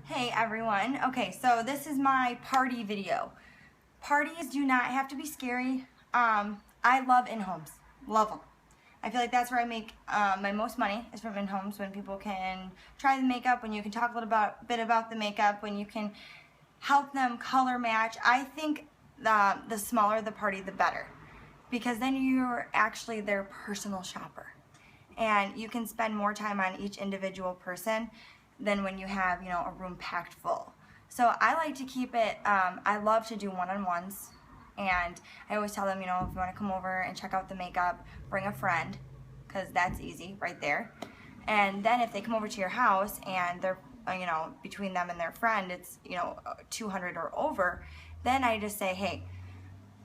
Hey everyone. Okay, so this is my party video. Parties do not have to be scary. I love in-homes. Love them. I feel like that's where I make my most money is from in-homes, when people can try the makeup, when you can talk a little bit about the makeup, when you can help them color match. I think the smaller the party, the better, because then you're actually their personal shopper. And you can spend more time on each individual person than when you have, a room packed full. So I like to keep it, I love to do one-on-ones, and I always tell them, if you want to come over and check out the makeup, bring a friend, because that's easy right there. And then if they come over to your house and they're, between them and their friend, it's, 200 or over, then I just say, hey,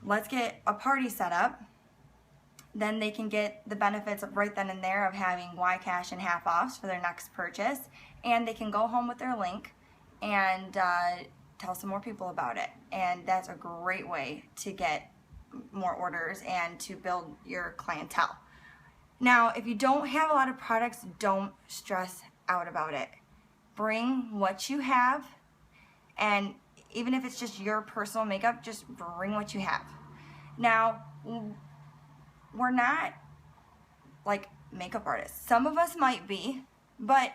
let's get a party set up. Then they can get the benefits of right then and there of having Y-Cash and half offs for their next purchase, and they can go home with their link and tell some more people about it. And that's a great way to get more orders and to build your clientele. Now, if you don't have a lot of products, don't stress out about it. Bring what you have, and even if it's just your personal makeup, just bring what you have. Now, we're not like makeup artists. Some of us might be, but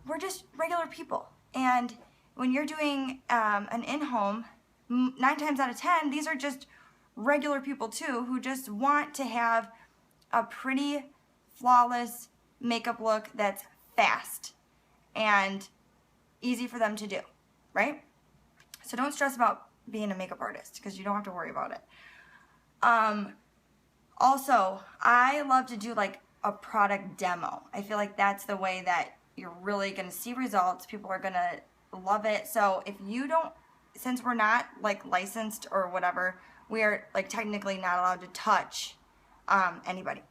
we're just regular people. And when you're doing an in-home, 9 times out of 10, these are just regular people too, who just want to have a pretty, flawless makeup look that's fast and easy for them to do, right? So don't stress about being a makeup artist, because you don't have to worry about it. Also, I love to do like a product demo. I feel like that's the way that you're really going to see results. People are going to love it. So if you don't, since we're not like licensed or whatever, we are like technically not allowed to touch anybody.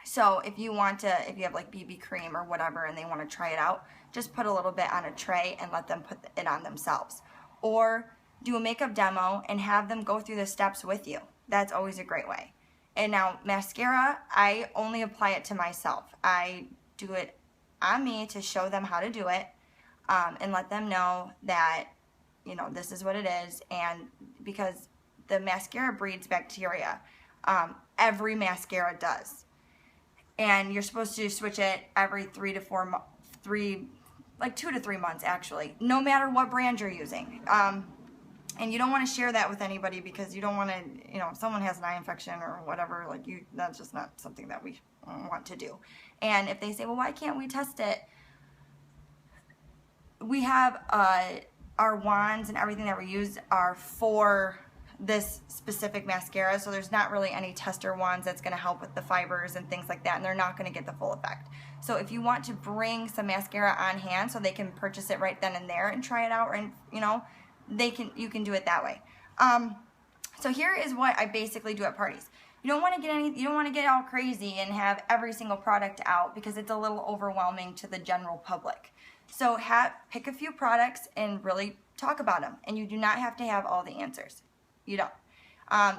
So if you have like BB cream or whatever and they want to try it out, just put a little bit on a tray and let them put it on themselves. Or do a makeup demo and have them go through the steps with you. That's always a great way. And now mascara, I only apply it to myself. I do it on me to show them how to do it, and let them know that, this is what it is. And because the mascara breeds bacteria, every mascara does. And you're supposed to switch it every 2 to 3 months actually, no matter what brand you're using. And you don't want to share that with anybody, because you don't want to, if someone has an eye infection or whatever, that's just not something that we want to do. And if they say, well, why can't we test it? We have our wands and everything that we use are for this specific mascara, so there's not really any tester wands that's going to help with the fibers and things like that, and they're not going to get the full effect. So if you want to bring some mascara on hand so they can purchase it right then and there and try it out, and you can do it that way. So here is what I basically do at parties. You don't want to get all crazy and have every single product out, because it's a little overwhelming to the general public. So pick a few products and really talk about them, and you do not have to have all the answers. You don't.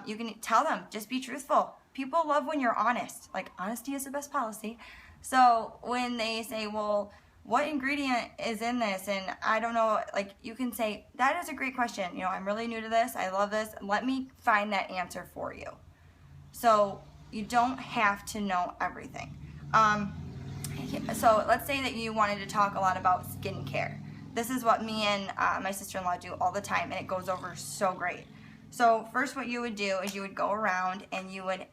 You can tell them, just be truthful. People love when you're honest. Like, honesty is the best policy. So when they say, well, what ingredient is in this? And I don't know, like, you can say, that is a great question. I'm really new to this. I love this. Let me find that answer for you. So you don't have to know everything. So let's say that you wanted to talk a lot about skincare. This is what me and my sister-in-law do all the time, and it goes over so great. So first what you would do is you would go around and you would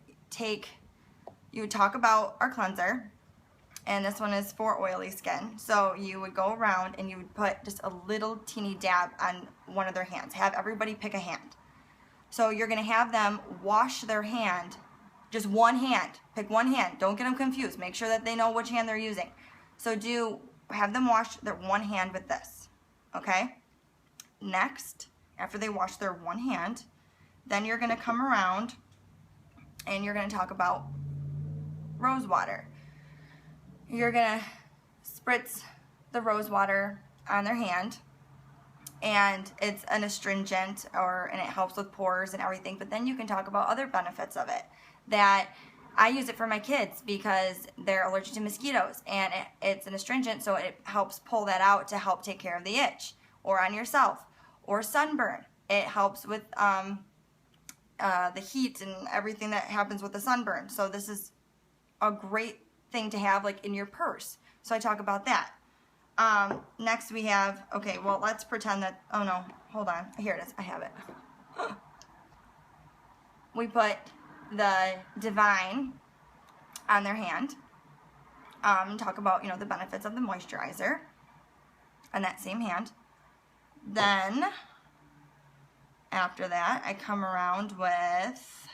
talk about our cleanser. And this one is for oily skin. So you would go around and you would put just a little teeny dab on one of their hands. Have everybody pick a hand. So you're going to have them wash their hand, just one hand. Pick one hand. Don't get them confused. Make sure that they know which hand they're using. So have them wash their one hand with this. Okay? Next, after they wash their one hand, then you're going to come around and you're going to talk about rose water. You're going to spritz the rose water on their hand, and it's an astringent, and it helps with pores and everything. But then you can talk about other benefits of it, that I use it for my kids because they're allergic to mosquitoes, and it's an astringent, so it helps pull that out to help take care of the itch, or on yourself, or sunburn. It helps with the heat and everything that happens with the sunburn. So this is a great thing to have like in your purse. So I talk about that. Next we have, okay, well, let's pretend that, oh no, hold on. Here it is. I have it. We put the Divine on their hand. Talk about, you know, the benefits of the moisturizer on that same hand. Then after that, I come around with,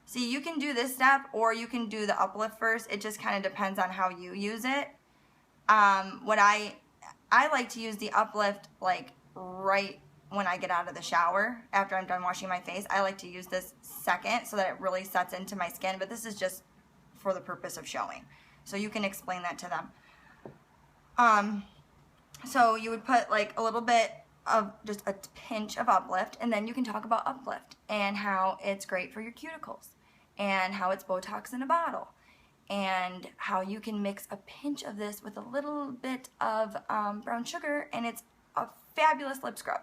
see, you can do this step or you can do the uplift first. It just kind of depends on how you use it. What I like to use the uplift like right when I get out of the shower after I'm done washing my face. I like to use this second so that it really sets into my skin, but this is just for the purpose of showing. So you can explain that to them. So you would put like a little bit of just a pinch of uplift, and then you can talk about uplift and how it's great for your cuticles and how it's Botox in a bottle and how you can mix a pinch of this with a little bit of brown sugar, and it's a fabulous lip scrub.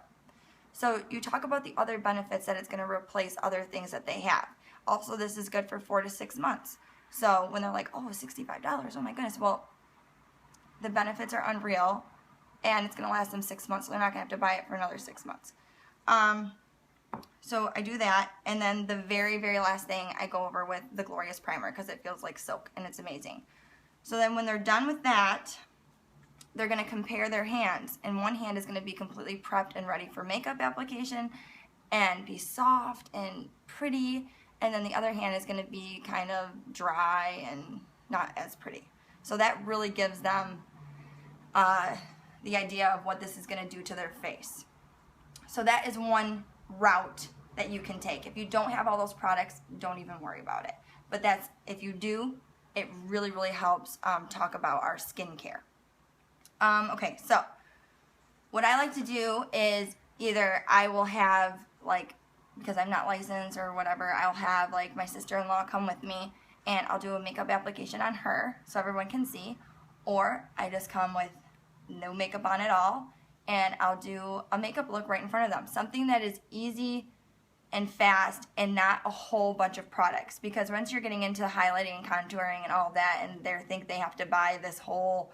So you talk about the other benefits that it's going to replace other things that they have. Also, this is good for 4 to 6 months. So when they're like, oh, $65, oh my goodness, well, the benefits are unreal, and it's going to last them 6 months, so they're not going to have to buy it for another 6 months. So I do that, and then the very, very last thing I go over with the Glorious Primer because it feels like silk, and it's amazing. So then when they're done with that, they're going to compare their hands, and one hand is going to be completely prepped and ready for makeup application and be soft and pretty, and then the other hand is going to be kind of dry and not as pretty. So that really gives them the idea of what this is going to do to their face. So that is one route that you can take. If you don't have all those products, don't even worry about it. But that's, if you do, it really, really helps talk about our skincare. Okay, so what I like to do is either I will have, like, because I'm not licensed or whatever, I'll have like my sister-in-law come with me and I'll do a makeup application on her so everyone can see, or I just come with no makeup on at all and I'll do a makeup look right in front of them. Something that is easy and fast and not a whole bunch of products, because once you're getting into highlighting and contouring and all that and they think they have to buy this whole,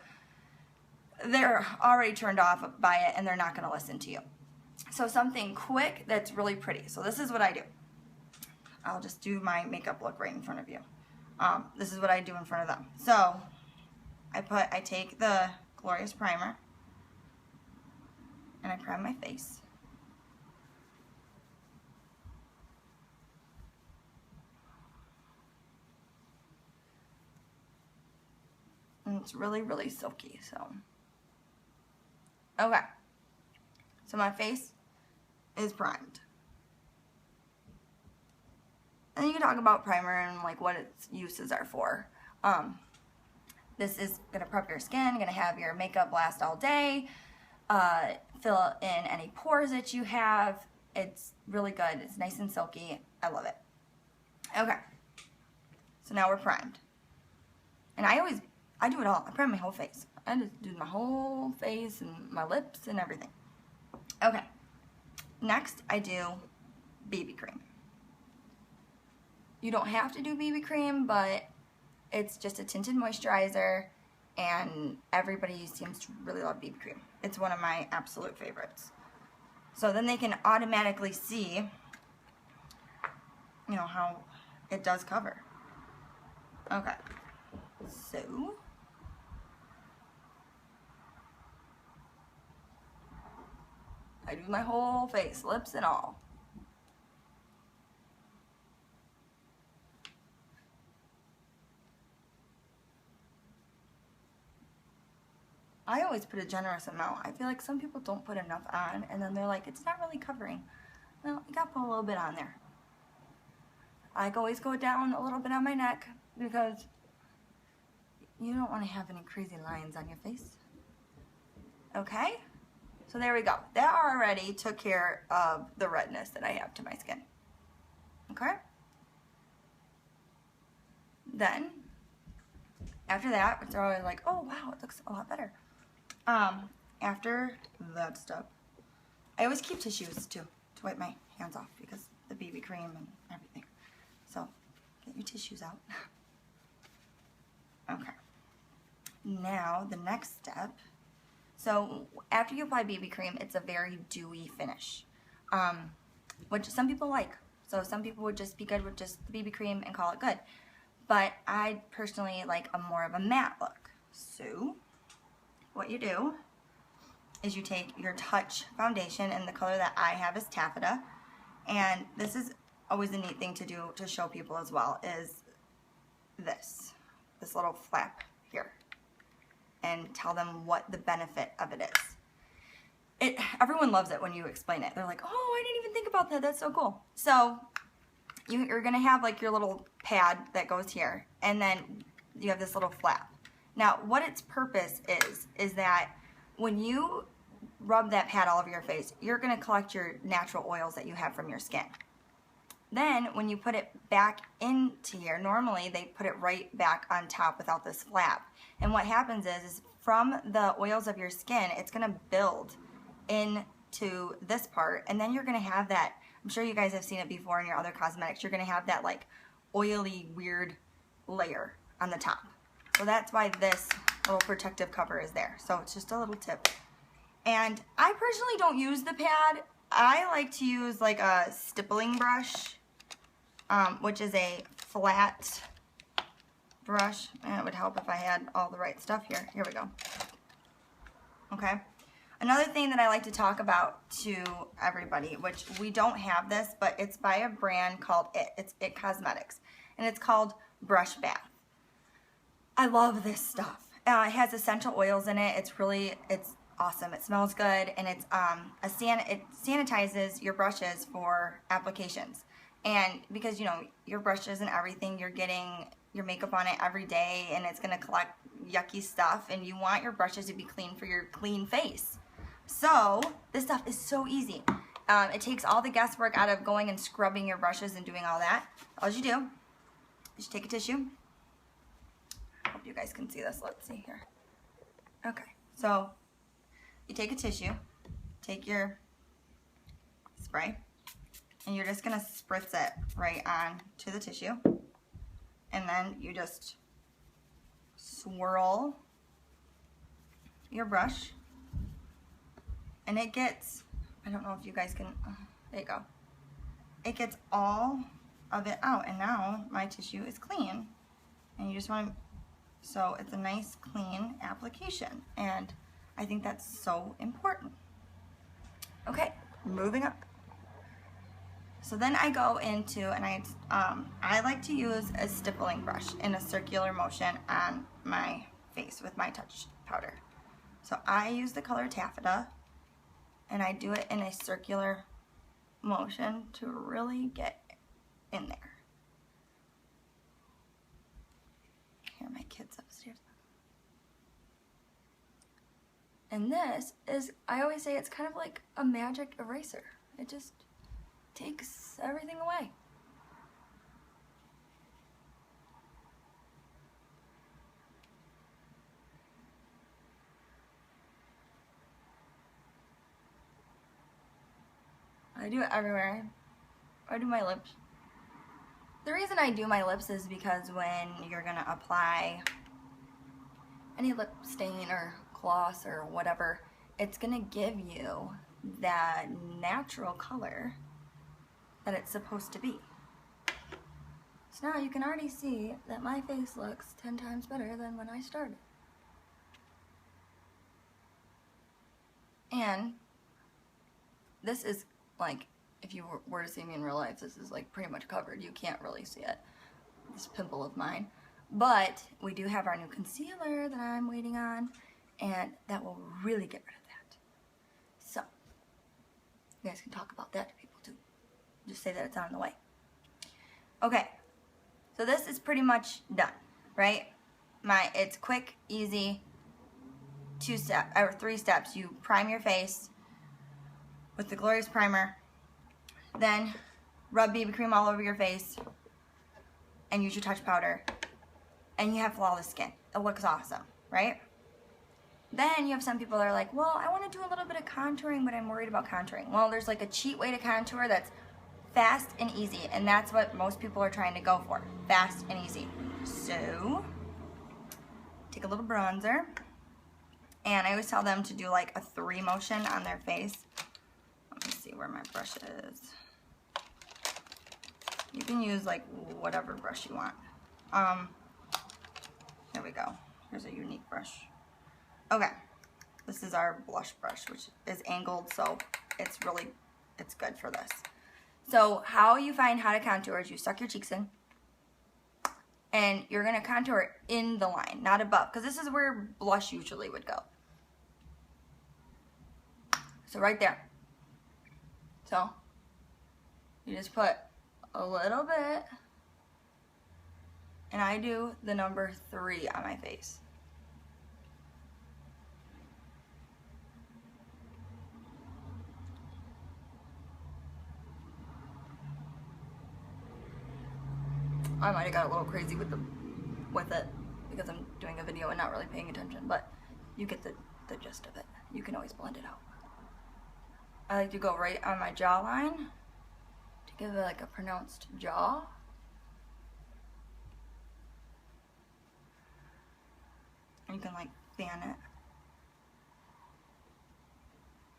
they're already turned off by it and they're not going to listen to you. So something quick that's really pretty. So this is what I do. I'll just do my makeup look right in front of you. This is what I do in front of them. So I take the Glorious Primer and I prime my face. And it's really, really silky, so. Okay. So my face is primed. And then you can talk about primer and like what its uses are for. This is going to prep your skin, going to have your makeup last all day, fill in any pores that you have. It's really good. It's nice and silky. I love it. Okay. So now we're primed. And I do it all. I prime my whole face. I just do my whole face and my lips and everything. Okay. Next, I do BB cream. You don't have to do BB cream, but it's just a tinted moisturizer, and everybody seems to really love BB cream. It's one of my absolute favorites. So then they can automatically see, you know, how it does cover. Okay. So I do my whole face, lips and all. I always put a generous amount. I feel like some people don't put enough on, and then they're like, it's not really covering. Well, you gotta put a little bit on there. I always go down a little bit on my neck because you don't want to have any crazy lines on your face. Okay? So there we go. That already took care of the redness that I have to my skin. Okay? then, after that, it's always like, oh wow, it looks a lot better. After that step, I always keep tissues too, to wipe my hands off because the BB cream and everything. So, get your tissues out. Okay. Now, the next step. So, after you apply BB cream, it's a very dewy finish, which some people like. So, some people would just be good with just the BB cream and call it good. But I personally like a more of a matte look. So, what you do is you take your Touch foundation, and the color that I have is Taffeta. And this is always a neat thing to do to show people as well, is this little flap here, and tell them what the benefit of it is. Everyone loves it when you explain it. They're like, oh, I didn't even think about that. That's so cool. So you're going to have like your little pad that goes here, and then you have this little flap. Now, what its purpose is that when you rub that pad all over your face, you're going to collect your natural oils that you have from your skin. Then, when you put it back into here, normally they put it right back on top without this flap. And what happens is from the oils of your skin, it's going to build into this part, and then you're going to have that, I'm sure you guys have seen it before in your other cosmetics, you're going to have that like oily, weird layer on the top. So that's why this little protective cover is there. So it's just a little tip. And I personally don't use the pad. I like to use like a stippling brush, which is a flat brush. And it would help if I had all the right stuff here. Here we go. Okay. Another thing that I like to talk about to everybody, which we don't have this, but it's by a brand called It. It's It Cosmetics. And it's called Brush Bath. I love this stuff. It has essential oils in it. It's awesome. It smells good, and it sanitizes your brushes for applications. And because, you know, your brushes and everything, you're getting your makeup on it every day, and it's going to collect yucky stuff, and you want your brushes to be clean for your clean face. So this stuff is so easy. It takes all the guesswork out of going and scrubbing your brushes and doing all that. All you do is take a tissue. I hope you guys can see this. Let's see here. Okay, so you take a tissue, take your spray, and you're just going to spritz it right on to the tissue. And then you just swirl your brush. And it gets, I don't know if you guys can, there you go. It gets all of it out. And now my tissue is clean. And you just want to, so it's a nice clean application. And I think that's so important. Okay, moving up. So then I go into, and I like to use a stippling brush in a circular motion on my face with my Touch powder. So I use the color Taffeta, and I do it in a circular motion to really get in there. Here, my kids upstairs. And this is, I always say it's kind of like a magic eraser. It just takes everything away. I do it everywhere. I do my lips. The reason I do my lips is because when you're gonna apply any lip stain or gloss or whatever, it's gonna give you that natural color that it's supposed to be. So now you can already see that my face looks 10 times better than when I started. And this is like, if you were to see me in real life, this is like pretty much covered. You can't really see it, this pimple of mine. But we do have our new concealer that I'm waiting on, and that will really get rid of that. So, you guys can talk about that to people too. Just say that it's on the way. Okay, so this is pretty much done, right? It's quick, easy, 3 steps. You prime your face with the Glorious Primer, then rub BB cream all over your face, and use your Touch powder, and you have flawless skin. It looks awesome, right? Then you have some people that are like, well, I want to do a little bit of contouring, but I'm worried about contouring. Well, there's like a cheat way to contour that's fast and easy, and that's what most people are trying to go for, fast and easy. So, take a little bronzer, and I always tell them to do like a 3 motion on their face. Let me see where my brush is. You can use like whatever brush you want. There we go. Here's a Younique brush. Okay, this is our blush brush, which is angled, so it's good for this. So how you find how to contour is you suck your cheeks in, and you're gonna contour in the line, not above, because this is where blush usually would go. So right there. So you just put a little bit, and I do the number 3 on my face. I might have got a little crazy with it because I'm doing a video and not really paying attention, but you get the gist of it. You can always blend it out. I like to go right on my jawline to give it like a pronounced jaw. And you can like fan it.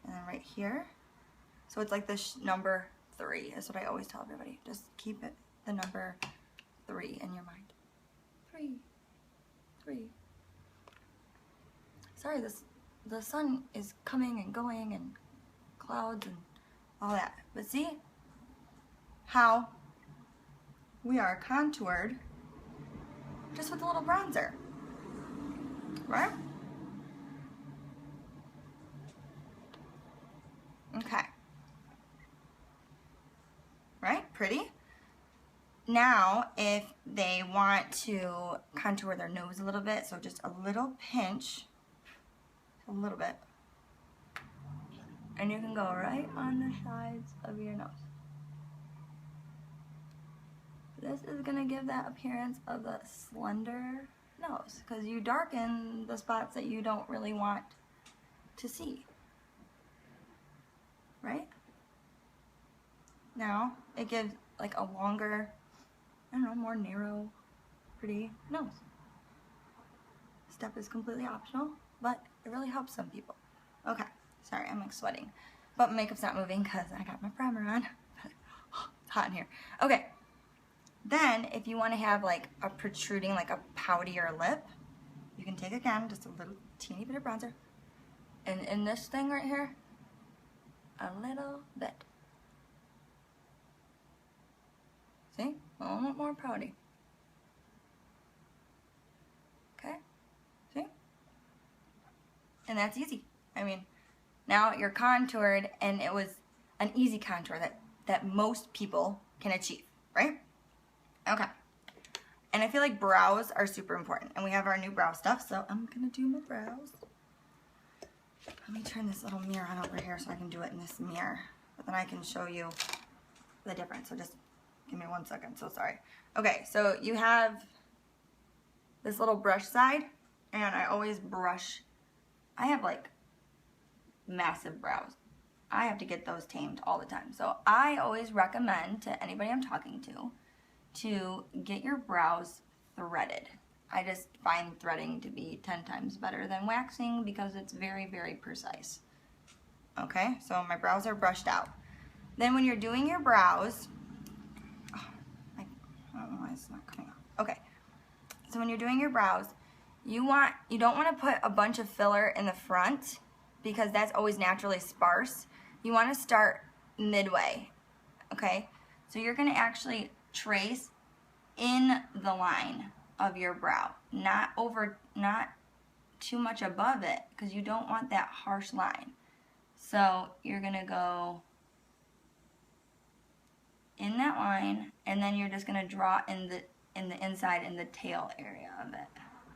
And then right here. So it's like this number 3 is what I always tell everybody. Just keep it the number 3 in your mind. 3, 3. Sorry, the sun is coming and going and clouds and all that. But see how we are contoured just with a little bronzer, right? Okay. Right? Pretty? Now, if they want to contour their nose a little bit, so just a little pinch, a little bit, and you can go right on the sides of your nose. This is going to give that appearance of a slender nose, because you darken the spots that you don't really want to see, right? Now, it gives like a longer, I don't know, more narrow, pretty nose. Step is completely optional, but it really helps some people. Okay, sorry, I'm like sweating. But my makeup's not moving because I got my primer on. It's hot in here. Okay, then if you want to have like a protruding, like a poutier lip, you can take again, just a little teeny bit of bronzer. And in this thing right here, a little bit. See? A little bit more pouty. Okay? See? And that's easy. I mean, now you're contoured, and it was an easy contour that most people can achieve, right? Okay. And I feel like brows are super important. And we have our new brow stuff, so I'm going to do my brows. Let me turn this little mirror on over here so I can do it in this mirror. But then I can show you the difference. So just give me 1 second. So sorry. Okay, so you have this little brush side, and I always brush. I have like massive brows. I have to get those tamed all the time. So I always recommend to anybody I'm talking to get your brows threaded. I just find threading to be 10 times better than waxing because it's very, very precise. Okay, so my brows are brushed out. Then when you're doing your brows, I don't know why it's not coming off. Okay, so when you're doing your brows, you don't want to put a bunch of filler in the front because that's always naturally sparse. You want to start midway, okay? So you're going to actually trace in the line of your brow, not too much above it, because you don't want that harsh line. So you're going to go in that line, and then you're just going to draw in the inside, in the tail area of it.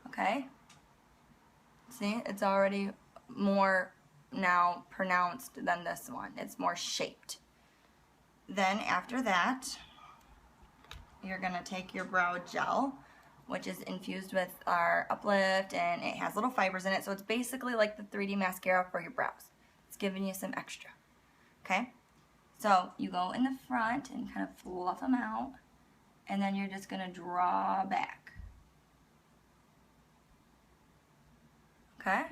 Okay? See, it's already more now pronounced than this one. It's more shaped. Then after that, you're going to take your brow gel, which is infused with our Uplift, and it has little fibers in it, so it's basically like the 3D mascara for your brows. It's giving you some extra, okay? So you go in the front and kind of fluff them out, and then you're just going to draw back, okay?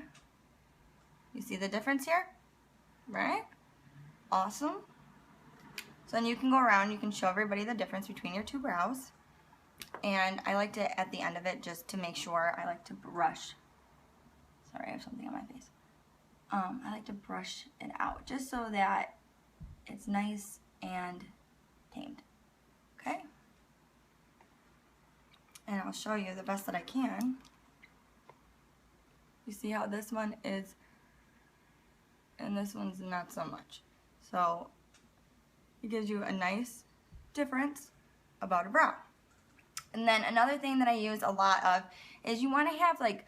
You see the difference here, right? Awesome. So then you can go around, you can show everybody the difference between your two brows. And I like to, at the end of it, just to make sure, I like to brush. Sorry, I have something on my face. I like to brush it out just so that it's nice and tamed. Okay? And I'll show you the best that I can. You see how this one is, and this one's not so much. So it gives you a nice difference about a brow. And then another thing that I use a lot of is you want to have, like,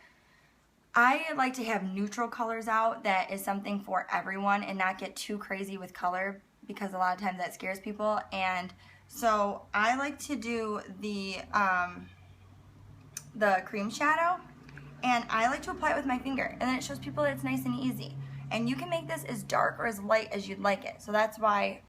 I like to have neutral colors out that is something for everyone and not get too crazy with color, because a lot of times that scares people. And so I like to do the cream shadow, and I like to apply it with my finger, and then it shows people that it's nice and easy. And you can make this as dark or as light as you'd like it. So that's why